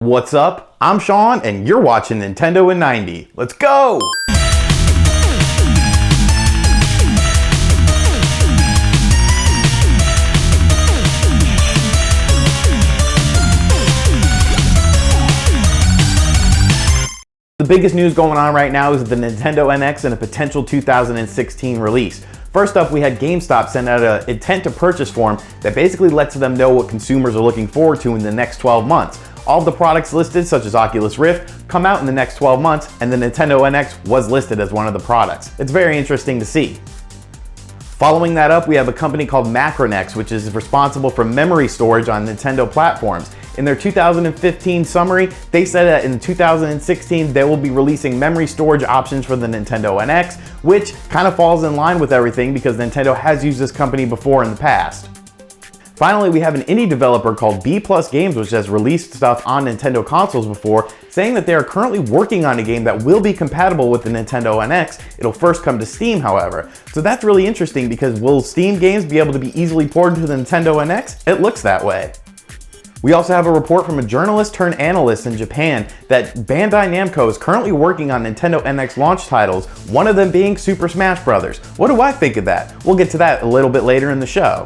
What's up? I'm Sean and you're watching Nintendo N90. Let's go! The biggest news going on right now is the Nintendo NX and a potential 2016 release. First up, we had GameStop send out an intent to purchase form that basically lets them know what consumers are looking forward to in the next 12 months. All of the products listed, such as Oculus Rift, come out in the next 12 months, and the Nintendo NX was listed as one of the products. It's very interesting to see. Following that up, we have a company called Macronex, which is responsible for memory storage on Nintendo platforms. In their 2015 summary, they said that in 2016 they will be releasing memory storage options for the Nintendo NX, which kind of falls in line with everything because Nintendo has used this company before in the past. Finally, we have an indie developer called B+ Games, which has released stuff on Nintendo consoles before, saying that they are currently working on a game that will be compatible with the Nintendo NX. It'll first come to Steam, however. So that's really interesting because will Steam games be able to be easily ported to the Nintendo NX? It looks that way. We also have a report from a journalist turned analyst in Japan that Bandai Namco is currently working on Nintendo NX launch titles, one of them being Super Smash Bros. What do I think of that? We'll get to that a little bit later in the show.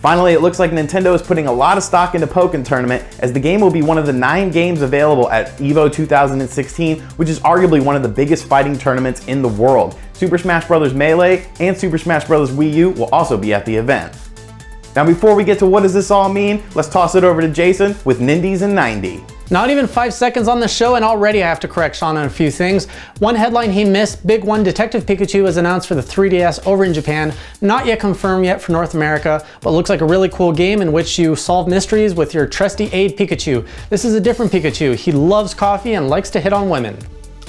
Finally, it looks like Nintendo is putting a lot of stock into Pokken Tournament, as the game will be one of the 9 games available at EVO 2016, which is arguably one of the biggest fighting tournaments in the world. Super Smash Bros. Melee and Super Smash Bros. Wii U will also be at the event. Now before we get to what does this all mean, let's toss it over to Jason with Nindies and 90. Not even 5 seconds on the show and already I have to correct Sean on a few things. One headline he missed, big one, Detective Pikachu was announced for the 3DS over in Japan. Not yet confirmed yet for North America, but looks like a really cool game in which you solve mysteries with your trusty aide Pikachu. This is a different Pikachu. He loves coffee and likes to hit on women.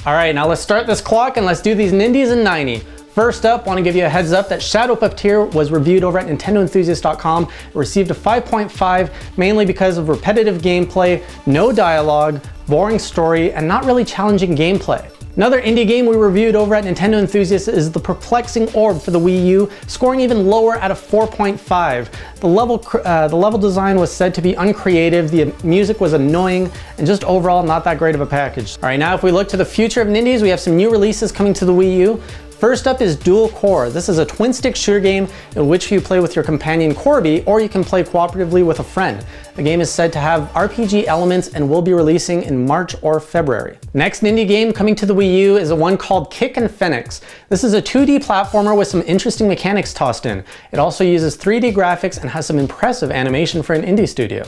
Alright, now let's start this clock and let's do these Nindies and 90. First up, want to give you a heads up that Shadow Puppeteer was reviewed over at NintendoEnthusiast.com. It received a 5.5, mainly because of repetitive gameplay, no dialogue, boring story, and not really challenging gameplay. Another indie game we reviewed over at Nintendo Enthusiast is The Perplexing Orb for the Wii U, scoring even lower at a 4.5. The level design was said to be uncreative, the music was annoying, and just overall not that great of a package. Alright, now if we look to the future of Nindies, we have some new releases coming to the Wii U. First up is Dual Core. This is a twin-stick shooter game in which you play with your companion Corby, or you can play cooperatively with a friend. The game is said to have RPG elements and will be releasing in March or February. Next indie game coming to the Wii U is one called Kick and Phoenix. This is a 2D platformer with some interesting mechanics tossed in. It also uses 3D graphics and has some impressive animation for an indie studio.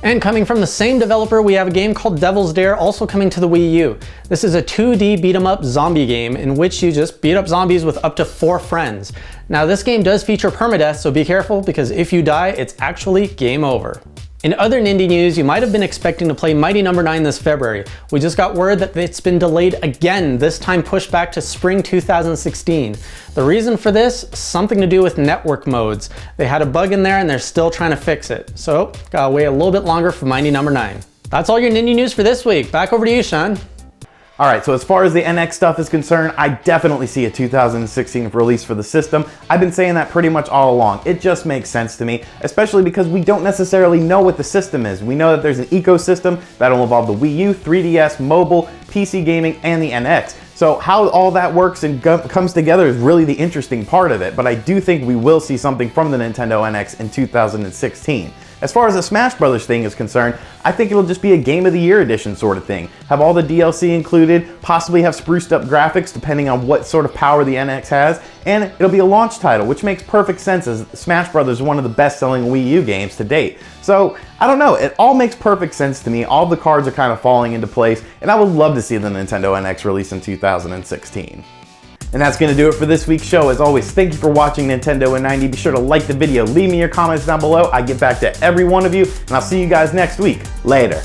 And coming from the same developer, we have a game called Devil's Dare, also coming to the Wii U. This is a 2D beat-em-up zombie game in which you just beat up zombies with up to 4 friends. Now this game does feature permadeath, so be careful because if you die, it's actually game over. In other Nindy news, you might have been expecting to play Mighty No. 9 this February. We just got word that it's been delayed again, this time pushed back to spring 2016. The reason for this, something to do with network modes. They had a bug in there and they're still trying to fix it. So, gotta wait a little bit longer for Mighty No. 9. That's all your Nindy news for this week. Back over to you, Sean. Alright, so as far as the NX stuff is concerned, I definitely see a 2016 release for the system. I've been saying that pretty much all along. It just makes sense to me, especially because we don't necessarily know what the system is. We know that there's an ecosystem that'll involve the Wii U, 3DS, mobile, PC gaming, and the NX. So how all that works and comes together is really the interesting part of it, but I do think we will see something from the Nintendo NX in 2016. As far as the Smash Brothers thing is concerned, I think it'll just be a Game of the Year edition sort of thing. Have all the DLC included, possibly have spruced up graphics depending on what sort of power the NX has, and it'll be a launch title, which makes perfect sense as Smash Brothers is one of the best-selling Wii U games to date. So, I don't know, it all makes perfect sense to me. All the cards are kind of falling into place, and I would love to see the Nintendo NX release in 2016. And that's going to do it for this week's show. As always, thank you for watching Nintendo N90. Be sure to like the video, leave me your comments down below. I get back to every one of you, and I'll see you guys next week. Later.